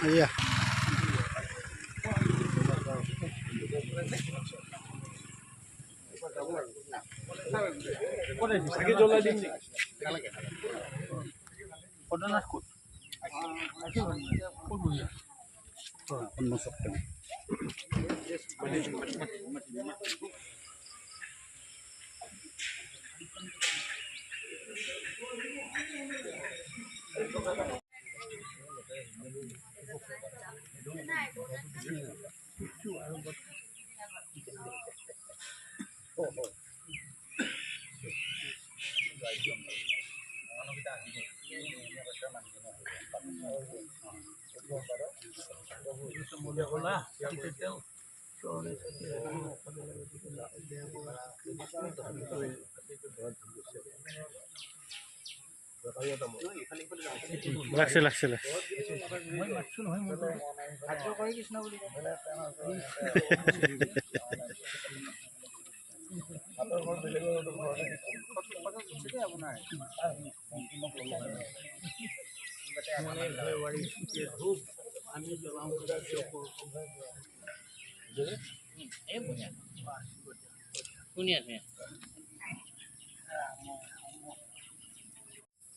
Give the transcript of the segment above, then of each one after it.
iya. লাগছে লাগছে লাগছে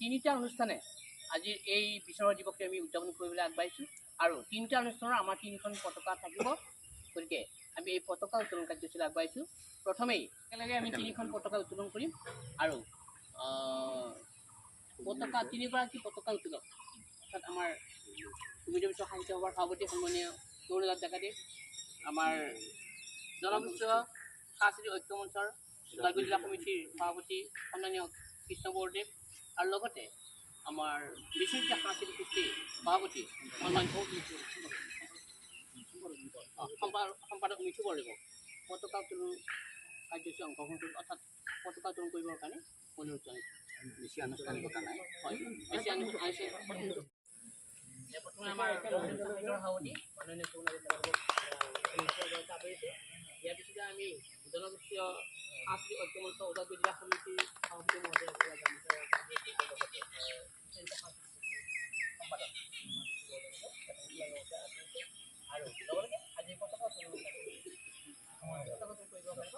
তিনিটা অনুষ্ঠানে আজিৰ এই বিশ্বনাথ দিৱসে আমি উদযাপন কৰিবলৈ আগবাঢ়িছোঁ আৰু তিনিটা অনুষ্ঠানৰ আমাৰ তিনিখন পতাকা থাকিব গতিকে আমি এই পতাকা উত্তোলন কাৰ্যসূচীলৈ আগবাঢ়িছোঁ প্ৰথমেই একেলগে আমি তিনিখন পতাকা উত্তোলন কৰিম আৰু পতাকা তিনিগৰাকী পতাকা উত্তোলক অৰ্থাৎ আমাৰ সুবিধা বিশ্ব সাহিত্য সভাৰ সভাপতি সন্মানীয় গৌৰৱ ডেকাদেৱ আমাৰ জনগোষ্ঠীয় সাংস্কৃতিক ঐক্য মঞ্চৰ ওদালগুৰি জিলা সমিতিৰ সভাপতি সন্মানীয় কৃষ্ণ বৰদেৱ আৰু লগতে আমাৰ বিশ্ববিদ্যালয় সাংস্কৃতিক গোষ্ঠীৰ সভাপতি সন্মানীয় সম্পাদক মিঠু বৰদেৱক পতাকা উত্তোলন কাৰ্যসূচী অংশগ্ৰহণ কৰিব অৰ্থাৎ পতাকা উত্তোলন কৰিবৰ কাৰণে অনুৰোধ জনাইছোঁ বেছি আনুষ্ঠানিকতা নাই হয় বেছি প্ৰথমে আমাৰ সভাপতি মাননীয় ইয়াৰ পিছতে আমি জনগোষ্ঠীয় সাংস্কৃতিক ঐক্য মঞ্চ ওদালগুৰি জিলা সমিতিৰ সভাপতি মহোদয় সম্পাদক আৰু লগতে আজি পতাকা উত্তোলন কৰিব পাৰিব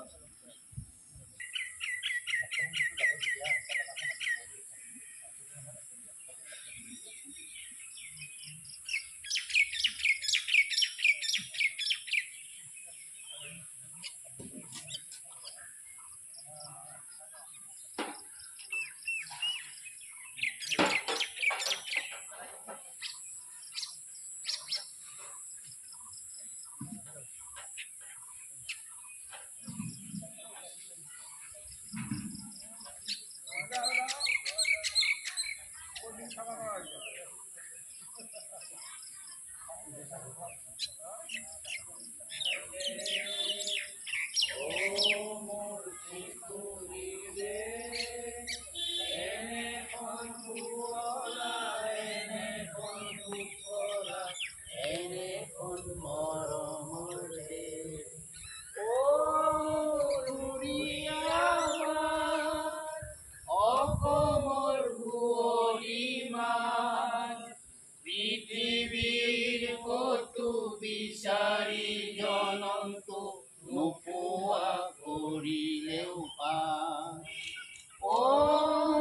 বিচাৰি জনন্তু নোপোৱা কৰিলেও পাৰ ও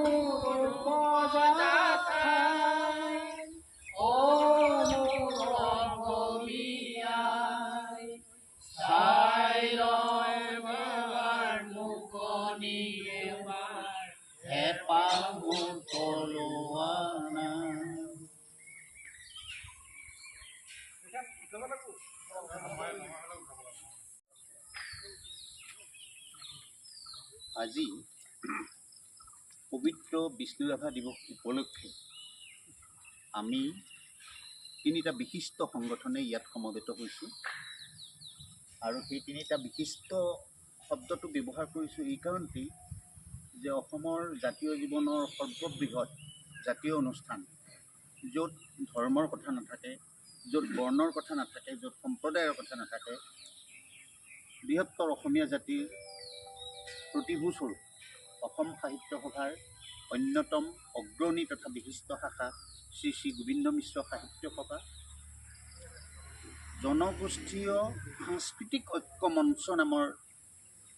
মোৰ পদাতাই ও মোৰ অসমীয়াই চাই ৰয় বাৰ মুকনি এবাৰ হেঁপাহ মোৰ পলোৱা নাই আজি পবিত্ৰ বিষ্ণু ৰাভা দিৱস উপলক্ষে আমি তিনিটা বিশিষ্ট সংগঠনে ইয়াত সমবেত হৈছোঁ আৰু সেই তিনিটা বিশিষ্ট শব্দটো ব্যৱহাৰ কৰিছোঁ এই কাৰণতেই যে অসমৰ জাতীয় জীৱনৰ সৰ্ববৃহৎ জাতীয় অনুষ্ঠান য'ত ধৰ্মৰ কথা নাথাকে, য'ত বৰ্ণৰ কথা নাথাকে, য'ত সম্প্ৰদায়ৰ কথা নাথাকে, বৃহত্তৰ অসমীয়া জাতিৰ প্ৰতিভূস্বৰূপ অসম সাহিত্য সভাৰ অন্যতম অগ্ৰণী তথা বিশিষ্ট শাখা শ্ৰী শ্ৰী গোবিন্দ মিশ্ৰ সাহিত্য সভা জনগোষ্ঠীয় সাংস্কৃতিক ঐক্য মঞ্চ নামৰ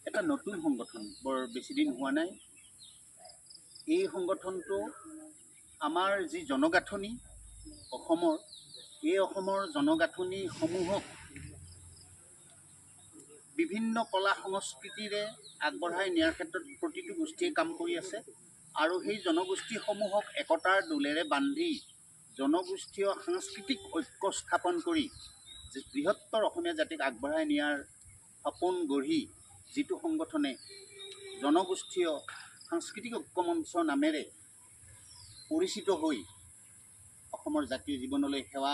এটা নতুন সংগঠন, বৰ বেছিদিন হোৱা নাই। এই সংগঠনটো আমাৰ যি জনগাঁথনি অসমৰ, এই অসমৰ জনগাঁথনিসমূহক বিভিন্ন কলা সংস্কৃতিৰে আগবঢ়াই নিয়াৰ ক্ষেত্ৰত প্ৰতিটো গোষ্ঠীয়ে কাম কৰি আছে আৰু সেই জনগোষ্ঠীসমূহক একতাৰ দোলেৰে বান্ধি জনগোষ্ঠীয় সাংস্কৃতিক ঐক্য স্থাপন কৰি বৃহত্তৰ অসমীয়া জাতিক আগবঢ়াই নিয়াৰ সপোন গঢ়ি যিটো সংগঠনে জনগোষ্ঠীয় সাংস্কৃতিক ঐক্য মঞ্চ নামেৰে পৰিচিত হৈ অসমৰ জাতীয় জীৱনলৈ সেৱা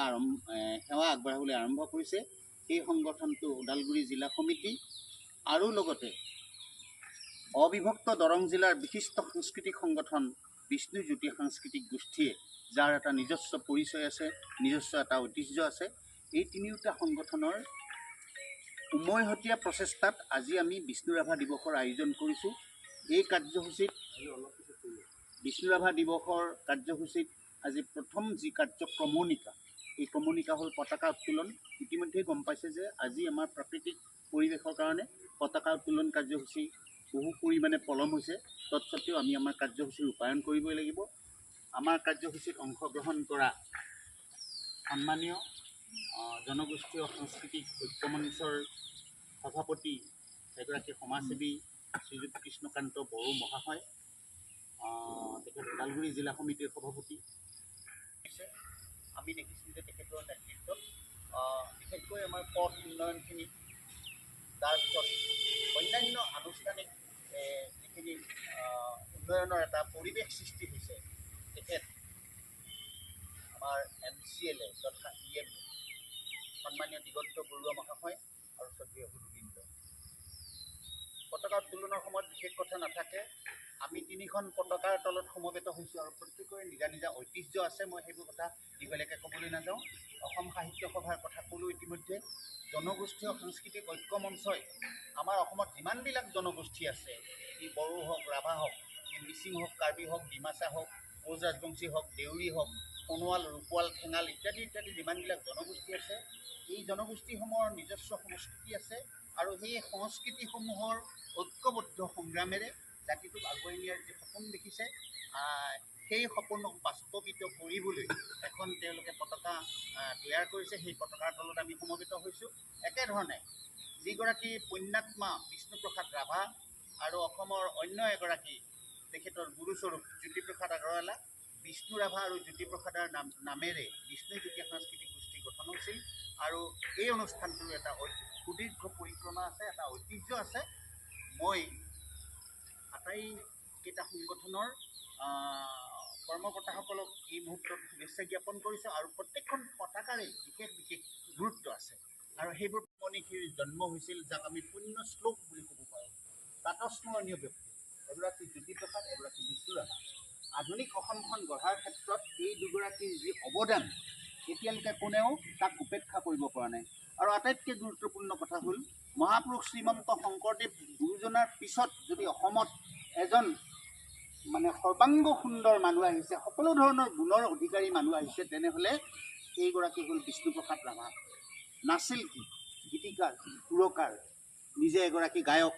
আগবঢ়াবলৈ আৰম্ভ কৰিছে, সেই সংগঠনটো ওদালগুৰি জিলা সমিতি আৰু লগতে অবিভক্ত দৰং জিলাৰ বিশিষ্ট সাংস্কৃতিক সংগঠন বিষ্ণুজ্যোতি সাংস্কৃতিক গোষ্ঠীয়ে, যাৰ এটা নিজস্ব পৰিচয় আছে, নিজস্ব এটা ঐতিহ্য আছে। এই তিনিওটা সংগঠনৰ উমৈহতীয়া প্ৰচেষ্টাত আজি আমি বিষ্ণু ৰাভা দিৱসৰ আয়োজন কৰিছোঁ। এই কাৰ্যসূচীত বিষ্ণু ৰাভা দিৱসৰ কাৰ্যসূচীত আজি প্ৰথম যি কাৰ্যক্ৰমণিকা, এই ক্ৰমণিকা হ'ল পতাকা উত্তোলন। ইতিমধ্যে গম পাইছে যে আজি আমাৰ প্ৰাকৃতিক পৰিৱেশৰ কাৰণে পতাকা উত্তোলন কাৰ্যসূচী বহু পৰিমাণে পলম হৈছে, তৎসত্ত্বেও আমি আমাৰ কাৰ্যসূচী ৰূপায়ণ কৰিবই লাগিব। আমাৰ কাৰ্যসূচীত অংশগ্ৰহণ কৰা সন্মানীয় জনগোষ্ঠীয় সাংস্কৃতিক ঐক্য মঞ্চৰ সভাপতি এগৰাকী সমাজসেৱী শ্ৰীযুত কৃষ্ণকান্ত বড়ো মহাশয়, তেখেত ওদালগুৰি জিলা সমিতিৰ সভাপতি। আমি দেখিছোঁ যে তেখেতৰ নেতৃত্বত বিশেষকৈ আমাৰ পথ উন্নয়নখিনি, তাৰপিছত অন্যান্য আনুষ্ঠানিক যিখিনি উন্নয়নৰ এটা পৰিৱেশ সৃষ্টি হৈছে, তেখেত আমাৰ MCLA তথা EM সন্মানীয় দিগন্ত বৰুৱা মহাশয় আৰু শ্ৰদ্ধেয় গোবিন্দ। পতাকা উত্তোলনৰ সময়ত বিশেষ কথা নাথাকে, আমি তিনিখন পতাকাৰ তলত সমবেত হৈছোঁ আৰু প্ৰত্যেকৰে নিজা নিজা ঐতিহ্য আছে। মই সেইবোৰ কথা দীঘলীয়াকৈ ক'বলৈ নাযাওঁ। অসম সাহিত্য সভাৰ কথা ক'লোঁ ইতিমধ্যে। জনগোষ্ঠীয় সাংস্কৃতিক ঐক্য মঞ্চই আমাৰ অসমত যিমানবিলাক জনগোষ্ঠী আছে, ই বড়ো হওক, ৰাভা হওক, ই মিচিং হওক, কাৰ্বি হওক, ডিমাচা হওক, কোচ ৰাজবংশী হওক, দেউৰী হওক, সোণোৱাল, ৰূপোৱাল, ঠেঙাল ইত্যাদি ইত্যাদি যিমানবিলাক জনগোষ্ঠী আছে, এই জনগোষ্ঠীসমূহৰ নিজস্ব সংস্কৃতি আছে আৰু সেই সংস্কৃতিসমূহৰ ঐক্যবদ্ধ সংগ্ৰামেৰে জাতিটোক আগুৱাই নিয়াৰ যি সপোন দেখিছে, সেই সপোনক বাস্তৱিত কৰিবলৈ এখন তেওঁলোকে পতাকা তৈয়াৰ কৰিছে। সেই পতাকাৰ তলত আমি সমবেত হৈছোঁ। একেধৰণে যিগৰাকী পুণ্যাত্মা বিষ্ণুপ্ৰসাদ ৰাভা আৰু অসমৰ অন্য এগৰাকী তেখেতৰ গুৰুস্বৰূপ জ্যোতিপ্ৰসাদ আগৰৱালা, বিষ্ণু ৰাভা আৰু জ্যোতিপ্ৰসাদৰ নামেৰে বিষ্ণুজ্যোতি সাংস্কৃতিক গোষ্ঠী গঠন হৈছিল আৰু এই অনুষ্ঠানটোৰ এটা সুদীৰ্ঘ পৰিক্ৰমা আছে, এটা ঐতিহ্য আছে। মই আটাইকেইটা সংগঠনৰ কৰ্মকৰ্তাসকলক এই মুহূৰ্তত শুভেচ্ছা জ্ঞাপন কৰিছোঁ আৰু প্ৰত্যেকখন পতাকাৰে বিশেষ বিশেষ গুৰুত্ব আছে আৰু সেইবোৰ মনীষীৰ জন্ম হৈছিল, যাক আমি পুণ্য শ্লোক বুলি ক'ব পাৰোঁ। প্ৰাতঃস্মৰণীয় ব্যক্তি এগৰাকী জ্যোতিপ্ৰসাদ, এগৰাকী বিষ্ণু ৰাভা। আধুনিক অসমখন গঢ়াৰ ক্ষেত্ৰত এই দুগৰাকীৰ যি অৱদান, এতিয়ালৈকে কোনেও তাক উপেক্ষা কৰিব পৰা নাই। আৰু আটাইতকৈ গুৰুত্বপূৰ্ণ কথা হ'ল, মহাপুৰুষ শ্ৰীমন্ত শংকৰদেৱ গুৰুজনাৰ পিছত যদি অসমত এজন সৰ্বাংগ সুন্দৰ মানুহ আহিছে, সকলো ধৰণৰ গুণৰ অধিকাৰী মানুহ আহিছে, তেনেহ'লে এইগৰাকী হ'ল বিষ্ণুপ্ৰসাদ ৰাভা। নাছিল কি? গীতিকাৰ, সুৰকাৰ, নিজে এগৰাকী গায়ক,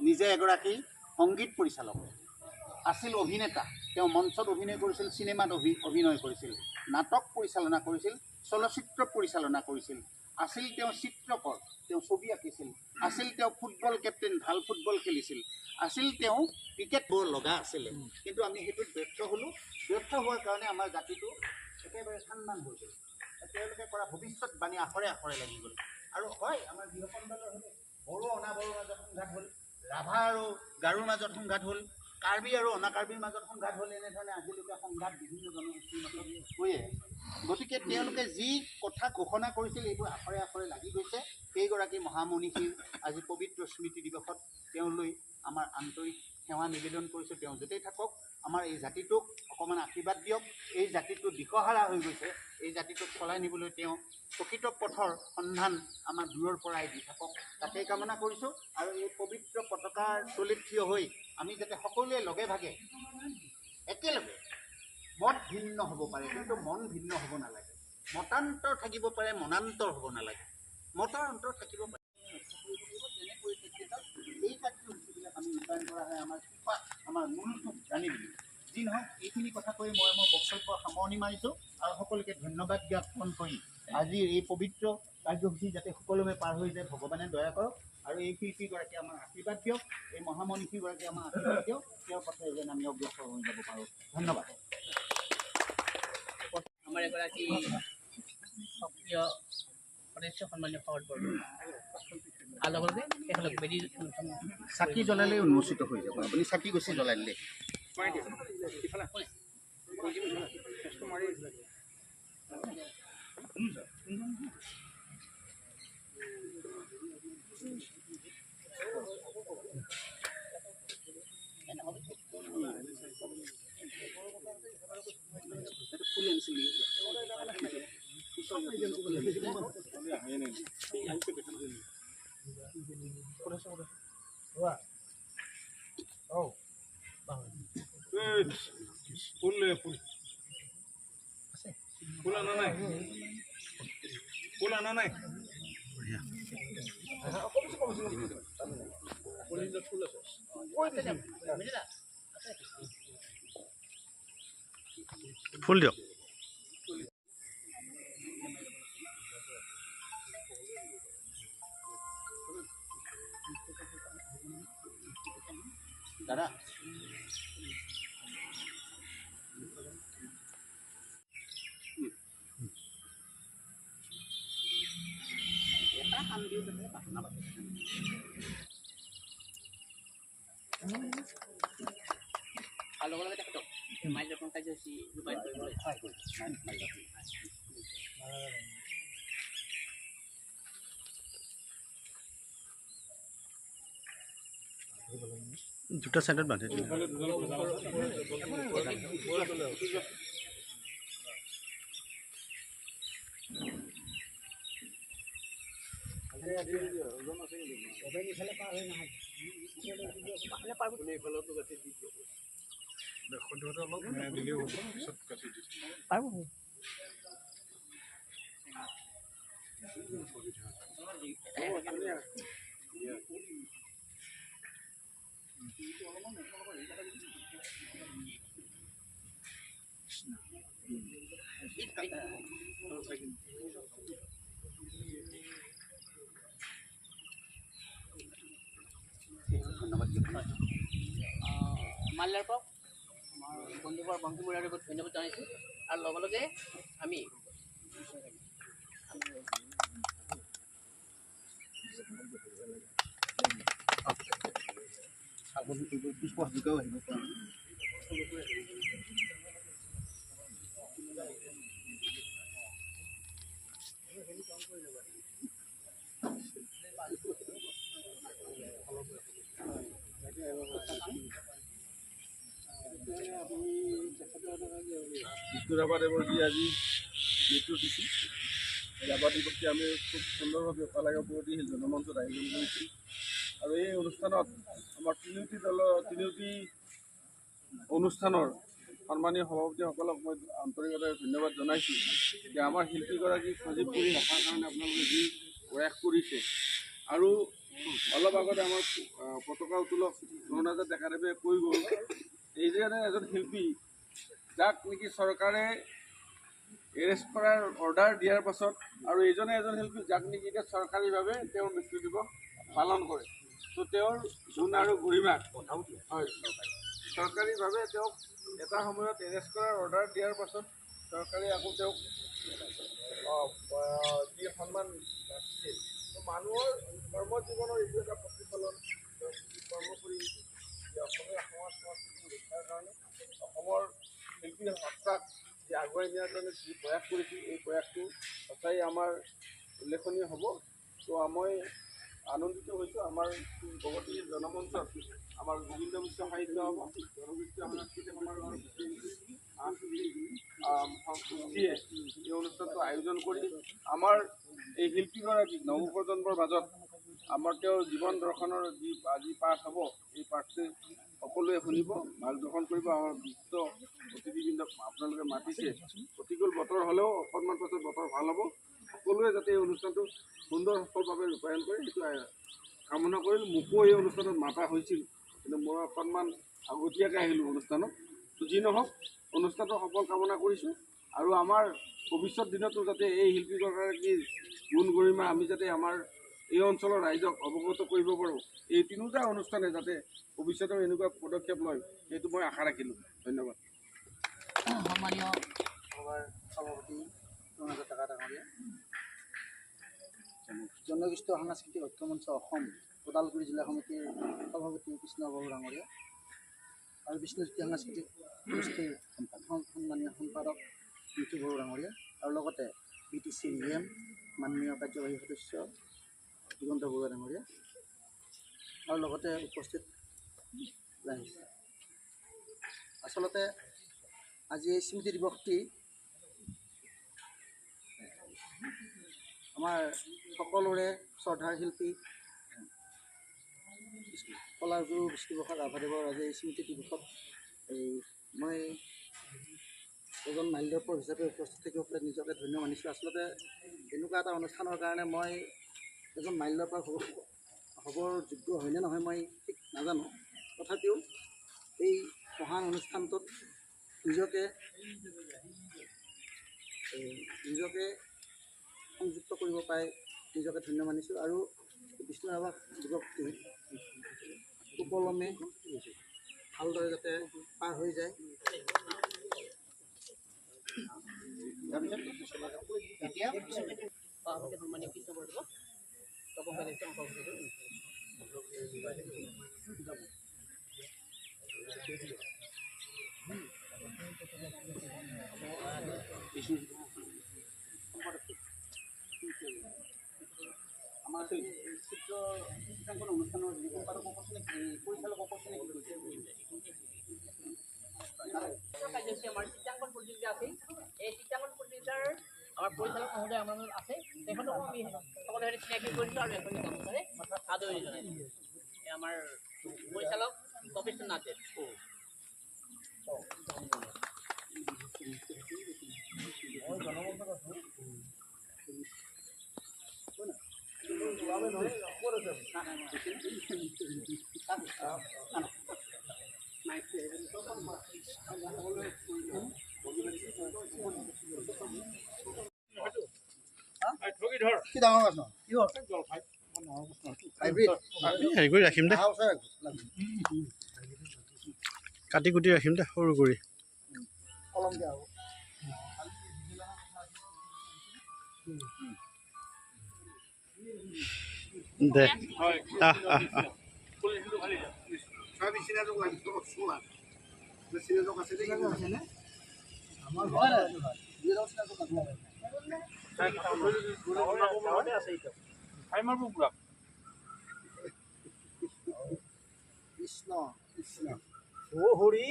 নিজে এগৰাকী সংগীত পৰিচালক, আছিল অভিনেতা। তেওঁ মঞ্চত অভিনয় কৰিছিল, চিনেমাত অভিনয় কৰিছিল, নাটক পৰিচালনা কৰিছিল, চলচ্চিত্ৰ পৰিচালনা কৰিছিল, আছিল তেওঁ চিত্ৰকৰ, তেওঁ ছবি আঁকিছিল, আছিল তেওঁ ফুটবল কেপ্টেইন, ভাল ফুটবল খেলিছিল, আছিল তেওঁ ক্ৰিকেট বৰ লগা আছিলে। কিন্তু আমি সেইটোত ব্যৰ্থ হ'লোঁ। ব্যৰ্থ হোৱাৰ কাৰণে আমাৰ জাতিটো একেবাৰে খান্দান হৈ গ'ল। তেওঁলোকে কৰা ভৱিষ্যতবাণী আখৰে আখৰে লাগি গ'ল। আৰু হয়, আমাৰ গৃহকণ্ডলৰ হ'লে বড়ো অনাবড়োৰ মাজত সংঘাত হ'ল, ৰাভা আৰু গাৰোৰ মাজত সংঘাত হ'ল, কাৰ্বি আৰু অনাকাৰ্বিৰ মাজত সংঘাত হ'ল। এনেধৰণে আজিলৈকে সংঘাত বিভিন্ন জনগোষ্ঠীৰ মাজত হৈয়ে। গতিকে তেওঁলোকে যি কথা ঘোষণা কৰিছিল, এইবোৰ আখৰে আখৰে লাগি গৈছে। সেইগৰাকী মহামনীষীৰ আজি পবিত্ৰ স্মৃতি দিৱসত তেওঁলৈ আমাৰ আন্তৰিক সেৱা নিবেদন কৰিছোঁ। তেওঁ য'তেই থাকক, আমাৰ এই জাতিটোক অকণমান আশীৰ্বাদ দিয়ক। এই জাতিটো দিশহাৰা হৈ গৈছে, এই জাতিটোক চলাই নিবলৈ তেওঁ প্ৰকৃত পথৰ সন্ধান আমাৰ দূৰৰ পৰাই দি থাকক, তাকেই কামনা কৰিছোঁ। আৰু এই পবিত্ৰ পতাকাৰ তলিত থিয় হৈ আমি যাতে সকলোৱে লগে ভাগে একেলগে মত ভিন্ন হ'ব পাৰে কিন্তু মন ভিন্ন হ'ব নালাগে, মতান্তৰ থাকিব পাৰে মনান্তৰ হ'ব নালাগে, মতৰ অন্তৰ থাকিব পাৰে। তেনে পৰিপ্ৰেক্ষিতত এই কাৰ্যসূচীবিলাক আমি ৰূপায়ণ কৰা হয় আমাৰ কৃপা, আমাৰ মূলটোক জানি বুলি। যি নহওক এইখিনি কথা কৈ মই মোৰ বক্তব্য সামৰণি মাৰিছোঁ আৰু সকলোকে ধন্যবাদ জ্ঞাপন কৰি আজিৰ এই পবিত্ৰ কাৰ্যসূচী যাতে সকলোৱে পাৰ হৈ যায় ভগৱানে দয়া কৰক। আৰু এই শিল্পীগৰাকী আমাৰ আশীৰ্বাদ দিয়ক, এই মহামনীষীগৰাকী আমাৰ আশীৰ্বাদ দিয়ক, তেওঁৰ পথে যেন আমি অগ্ৰসৰ হৈ যাব পাৰোঁ। ধন্যবাদ। আমাৰ এগৰাকী সক্ৰিয় সদস্য সন্মানীয় শৰৎ বৰদলৈ আৰু লগতে তেখেতক বেদী চাকি জ্বলালেই উন্মোচিত হৈ যাব, আপুনি চাকি গছি জ্বলাই দিলে। ফুল আনা নাই, ফুল আনা নাই। ফুল দিয়ক। দাদা আৰু লগে লগে তেখেতক মাল্যৰ্পণ কাৰ্যসূচী ৰূপায়ণ কৰিবলৈ সহায় কৰিছে। দুটা চাইডত বান্ধি দিলে। মাল্যাৰ্পক আমাৰ বন্ধুবৰ বংশীমূৰাৰ লগত ধন্যবাদ জনাইছোঁ। আৰু লগে লগে আমি বিষ্ণুৰাভাদেৱৰ যি আজি মৃত্যু তিথি, ৰাভা দিৱসটি আমি খুব সুন্দৰভাৱে পালাগাঁও প্ৰগতিশীল জনমঞ্চত আয়োজন কৰিছোঁ। আৰু এই অনুষ্ঠানত আমাৰ তিনিওটি অনুষ্ঠানৰ সন্মানীয় সভাপতিসকলক মই আন্তৰিকতাৰে ধন্যবাদ জনাইছোঁ যে আমাৰ শিল্পীগৰাকীক সজীৱ কৰি ৰখাৰ কাৰণে আপোনালোকে যি প্ৰয়াস কৰিছে। আৰু অলপ আগতে আমাৰ পতাকা উত্তোলক দ্ৰোণাচাৰ্য ডেকাদেৱে কৈ গ'ল, এই যে এজন শিল্পী যাক নেকি চৰকাৰে এৰেষ্ট কৰাৰ অৰ্ডাৰ দিয়াৰ পাছত আৰু এইজনে এজন শিল্পী যাক নেকি এতিয়া চৰকাৰীভাৱে তেওঁৰ মৃত্যু দিৱস পালন কৰে। ত' তেওঁৰ গুণ আৰু গৰিমাক হয় চৰকাৰীভাৱে তেওঁক এটা সময়ত এৰেষ্ট কৰাৰ অৰ্ডাৰ দিয়াৰ পাছত চৰকাৰে আকৌ তেওঁক যি সন্মান দিছিল। মানুহৰ কৰ্মজীৱনৰ এইটো এটা প্ৰতিফলন, কৰ্ম কৰি অসমীয়া সমাজ সংস্কৃতি ৰক্ষাৰ কাৰণে অসমৰ শিল্পী সত্তাক যি আগুৱাই নিয়াৰ কাৰণে যি প্ৰয়াস কৰিছিল, এই প্ৰয়াসটো সঁচাই আমাৰ উল্লেখনীয় হ'ব। ত' মই আনন্দিত হৈছোঁ। আমাৰ প্ৰগতিশীল জনমঞ্চত আমাৰ গোবিন্দ মিশ্ৰ সাহিত্য জনগোষ্ঠীয় সাংস্কৃতিক সমাৰোহৰ গোষ্ঠীয়ে এই অনুষ্ঠানটো আয়োজন কৰি আমাৰ এই শিল্পীগৰাকীক নৱপ্ৰজন্মৰ মাজত আমাৰ তেওঁৰ জীৱন দৰ্শনৰ যি আজি পাঠ হ'ব, এই পাঠটো সকলোৱে শুনিব, মাৰ্গদৰ্শন কৰিব। আমাৰ বিশিষ্ট অতিথিবৃন্দক আপোনালোকে মাতিছে। প্ৰতিকূল বতৰ হ'লেও অকণমান পাছত বতৰ ভাল হ'ব। সকলোৱে যাতে এই অনুষ্ঠানটো সুন্দৰ সফলভাৱে ৰূপায়ণ কৰে সেইটো কামনা কৰিল। মোকো এই অনুষ্ঠানত মাতা হৈছিল, কিন্তু মই অকণমান আগতীয়াকৈ আহিলোঁ অনুষ্ঠানত। যি নহওক অনুষ্ঠানটো সফল কামনা কৰিছোঁ আৰু আমাৰ ভৱিষ্যত দিনতো যাতে এই শিল্পীগৰাকীৰ গুণ গৰিমা আমি যাতে আমাৰ এই অঞ্চলৰ ৰাইজক অৱগত কৰিব পাৰোঁ, এই তিনিওটা অনুষ্ঠানে যাতে ভৱিষ্যতেও এনেকুৱা পদক্ষেপ লয় সেইটো মই আশা ৰাখিলোঁ। ধন্যবাদ। সন্মানীয় সভাৰ সভাপতি ৰঙাজান ডেকা ডাঙৰীয়া, জনগোষ্ঠীয় সাংস্কৃতিক ঐক্যমঞ্চ অসম ওদালগুৰি জিলা সমিতিৰ সভাপতি কৃষ্ণ বড়ো ডাঙৰীয়া আৰু বিষ্ণুজ্যোতি সাংস্কৃতিক গোষ্ঠীৰ সন্মানীয় সম্পাদক মিঠু বড়ো ডাঙৰীয়া আৰু লগতে BTC-EM মাননীয় কাৰ্যবাহী সদস্য দিগন্ত বৰুৱা ডাঙৰীয়া আৰু লগতে উপস্থিত ৰাইজ। আচলতে আজি এই স্মৃতি দিৱসটি আমাৰ সকলোৰে শ্ৰদ্ধাৰ শিল্পী কলাগুৰু বিষ্ণুপ্ৰসাদ ৰাভাদেৱৰ আজি এই স্মৃতি দিৱসত মই এজন মাল্যদ্ৰব্য হিচাপে উপস্থিত থাকিব পাৰে নিজকে ধন্য মানিছোঁ। আচলতে এনেকুৱা এটা অনুষ্ঠানৰ কাৰণে মই এজন মাল্যদ্ৰব্য হ'বৰ যোগ্য হয়নে নহয় মই ঠিক নাজানো। তথাপিও এই মহান অনুষ্ঠানটোত নিজকে সংযুক্ত কৰিব পাই নিজকে ধন্য মানিছোঁ আৰু বিষ্ণু ৰাভা দিৱসটি সুকলমে ভালদৰে যাতে পাৰ হৈ যায়। সন্মানীয় কৃষ্ণ বৰদেৱক আমাৰ চিত্ৰাংকন অনুষ্ঠানৰ সম্পাদক পৰিচালক কাৰ্যসূচী আমাৰ চিত্ৰাংকন প্ৰতিযোগিতা আছে। এই চিত্ৰাংকন প্ৰতিযোগিতাৰ আমাৰ পৰিচালক মহোদয় আমাৰ লগত আছে, তেখেতকো আমি সকলোৰে চিনাকি কৰিছোঁ আৰু এখনি গামোচাৰে আদৰণি জনাইছোঁ। আমাৰ পৰিচালক তপেশ্বৰ নাথ দেৱ। হেৰি কৰি ৰাখিম দে, কাটি কুটি ৰাখিম দে সৰু কৰি। দে কৃষ্ণ কৃষ্ণ ও হৰি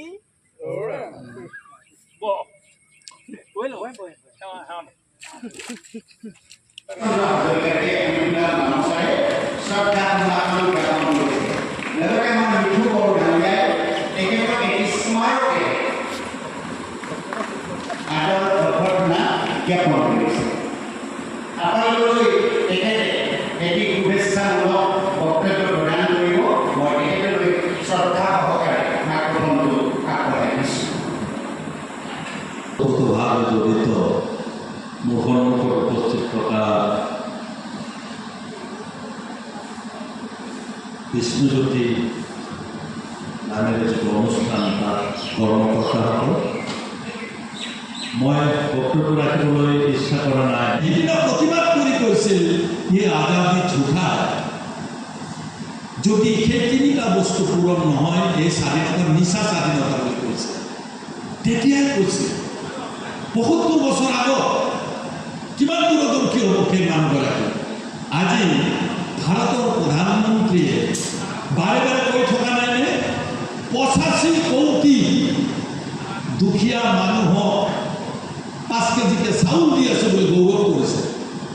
ভাৱে জড়িত মোৰ সন্মুখত উপস্থিত থকা বিষ্ণুজ্যোতি নামেৰে যিটো অনুষ্ঠান তাত কৰ্মকৰ্তাসকল, মই বক্তব্য ৰাখিবলৈ ইচ্ছা কৰা নাই। সেইদিনা প্ৰতিবাদ কৰি কৈছিল এই আজাদী ঝুঠা, যদি সেই তিনিটা বস্তু পূৰণ নহয় এই স্বাধীনতা মিছা স্বাধীনতা বুলি কৈছে। তেতিয়াই কৈছে ৭৫ বছৰ আগত কিমান দূৰদৰ্শী হ'ব সেই মানুহগৰাকী। আজি ভাৰতৰ প্ৰধানমন্ত্ৰীয়ে বাৰে বাৰে কৈ থকা নাইনে 85 কোটি দুখীয়া মানুহক 5 কেজিকে চাউল দি আছে বুলি গৌৰৱ কৰিছে।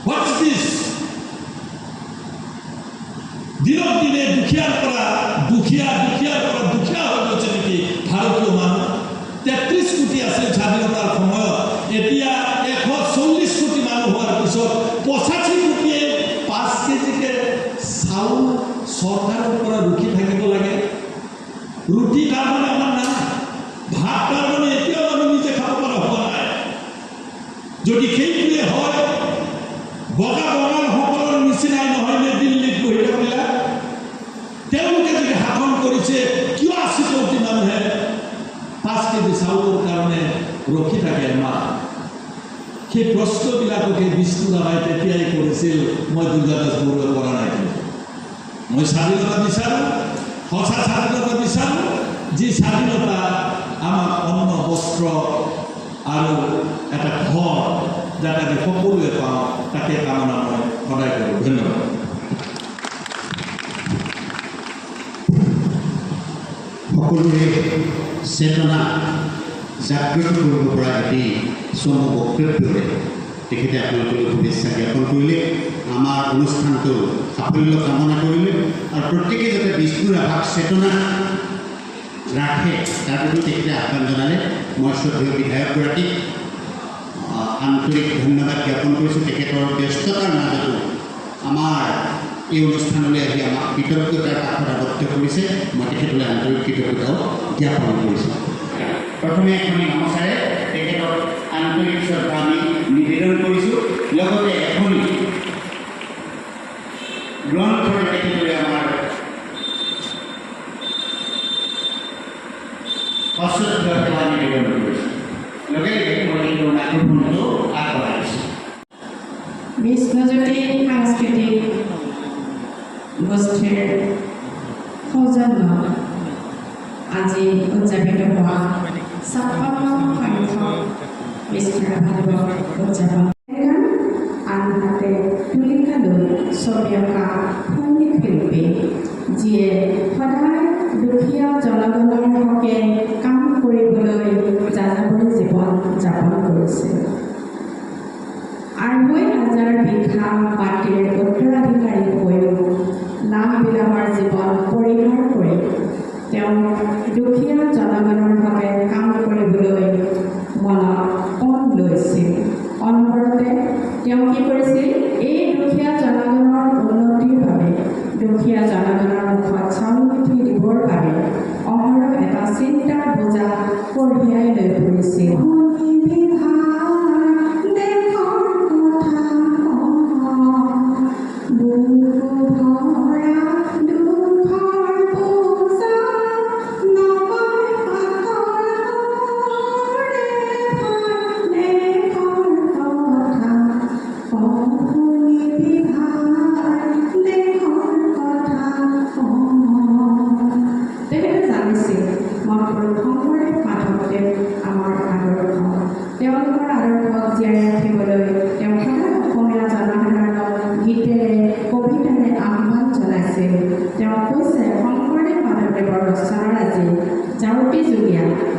What is this? দিনক দিনে দুখীয়াৰ পৰা দুখীয়া হৈ গৈছে নেকি ভাৰতীয় মানুহ? 33 কোটি আছিল স্বাধীনতাৰ সময়ত, এতিয়া 140 কোটি মানুহ হোৱাৰ পিছত 85 কোটিয়ে 5 কেজিকে চাউল চৰকাৰৰ পৰা ৰখি থাকিব লাগে। ৰুটি তাৰমানে আমাৰ নাই, ভাত তাৰমানে এতিয়াও আমি নিজে খাব পৰা হোৱা নাই। যদি সেইটোৱে হয়, বঙালসকলৰ নিচিনাই নহয়নে দিল্লীত বহি থাকিলা? তেওঁলোকে যদি শাসন কৰিছে, কিয় 80 কোটি মানুহে 5 কেজি চাউলৰ কাৰণে ৰখি থাকে মা? সেই প্ৰশ্নবিলাককে বিষ্ণু ৰাভাই তেতিয়াই কৰিছিল। মই দুৰ্গাদাস বৰুৱাই কৰা নাই। মই স্বাধীনতা বিচাৰোঁ, সঁচা স্বাধীনতা বিচাৰোঁ, যি স্বাধীনতা আমাক অন্ন বস্ত্ৰ আৰু এটা ঘৰ যাতে আমি সকলোৱে পাওঁ, তাকে কামনা মই সদায় কৰোঁ। ধন্যবাদ। সকলোৰে চেতনা জাগ্ৰত কৰিব পৰা এটি চমু বক্তব্যৰে তেখেতে আপোনালোকলৈ শুভেচ্ছা জ্ঞাপন কৰিলে, আমাৰ অনুষ্ঠানটোৰ সাফল্য কামনা কৰিলে আৰু প্ৰত্যেকে যাতে বিষ্ণু ৰাভাক চেতনা ৰাখে তাৰ প্ৰতি তেখেতে আহ্বান জনালে। মই শ্ৰদ্ধেয় বিধায়কগৰাকীক আন্তৰিক ধন্যবাদ জ্ঞাপন কৰিছোঁ। তেখেতৰ ব্যস্ততাৰ মাজতো আমাৰ এই অনুষ্ঠানলৈ আহি আমাক কৃতজ্ঞতাৰ কাষত আবদ্ধ কৰিছে। মই তেখেতলৈ আন্তৰিক কৃতজ্ঞতাও জ্ঞাপন কৰিছোঁ। প্ৰথমে এখনি গামোচাৰে তেখেতক আন্তৰিক শ্ৰদ্ধা আমি নিবেদন কৰিছোঁ। লগতে এখনি গ্ৰন্থৰে তেখেতলৈ আমাৰ অশ্ৰদ্ধ সেৱা নিবেদন কৰিছোঁ। লগে লগে মই কিন্তু মাইক্ৰফোনটো আগবঢ়াইছোঁ। বিষ্ণুজ্যোতি সাংস্কৃতিক গোষ্ঠীৰ সৌজন্য আজি উদযাপিত হোৱা 56 সংখ্যক বিষ্ণু ৰাভা দিৱস উদযাপন। আনহাতে তুলিকা লৈ ছবি অঁকা সংগীত শিল্পী, যিয়ে সদায় দুখীয়া জনগণৰ হকে কাম কৰিবলৈ যাযাবৰী জীৱন যাপন কৰিছে। আঢ়ৈ হাজাৰ বিঘা মাটিৰ উত্তৰাধিকাৰী হৈও লাভ বিলাহৰ জীৱন পৰিহাৰ কৰি তেওঁ দুখীয়া জনগণৰ বাবে কাম কৰিবলৈ মনত পণ লৈছিল। অনবৰতে তেওঁ কি কৰিছিল? এই দুখীয়া জনগণৰ উন্নতিৰ বাবে, দুখীয়া জনগণৰ মুখত চাউল পিঠি দিবৰ বাবে অহৰহ এটা চিন্তাৰ বোজা কঢ়িয়াই লৈ ফুৰিছিল।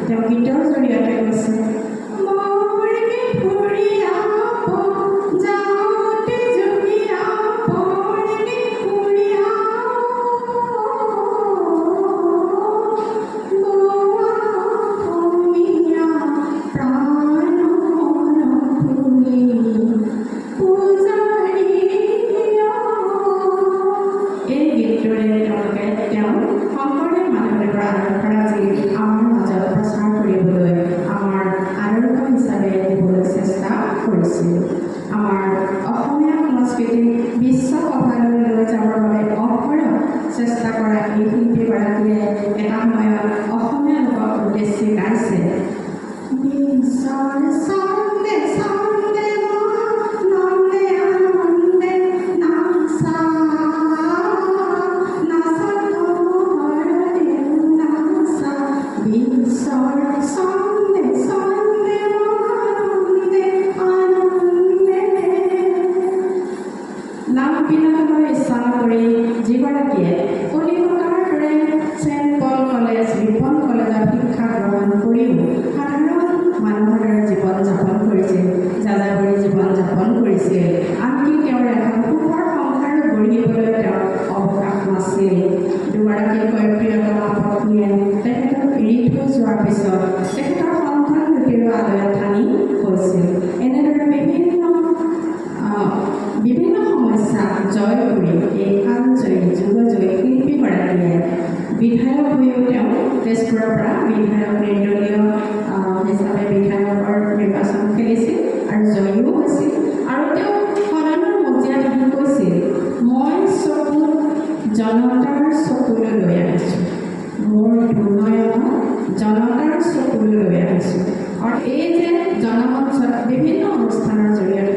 তেওঁ গীতৰ জৰিয়তে কৈছে, চেষ্টা কৰা এই শিল্পীগৰাকীয়ে এটা সময়ত অসমীয়া লোকক উদ্দেশ্যে গাইছে, লাভ বিলাহলৈ ইচ্ছা কৰি দুগৰাকীকৈ প্ৰিয়তমা পত্নীয়ে তেখেতক এৰি থৈ যোৱাৰ পিছত তেখেতৰ সন্তান দুটিৰো আদয়াথানি হৈছিল। এনেদৰে বিভিন্ন সমস্যা জয় কৰি এই কালজয়ী যুগজয়ী শিল্পীগৰাকীয়ে বিধায়ক হৈও তেওঁ তেজপুৰৰ পৰা বিধায়ক নিৰ্দলীয় হিচাপে বিধায়কৰ নিৰ্বাচন খেলিছিল আৰু জয়ীও হৈছিল। আৰু তেওঁ সদনৰ মজিয়াত আহি কৈছিল, মই চকুত জনতাৰ চকুলৈ লৈ আহিছোঁ, মোৰ দুৰ্নয়ন জনতাৰ চকুলৈ লৈ আহিছোঁ। আৰু এই যে জনমঞ্চত বিভিন্ন অনুষ্ঠানৰ জৰিয়তে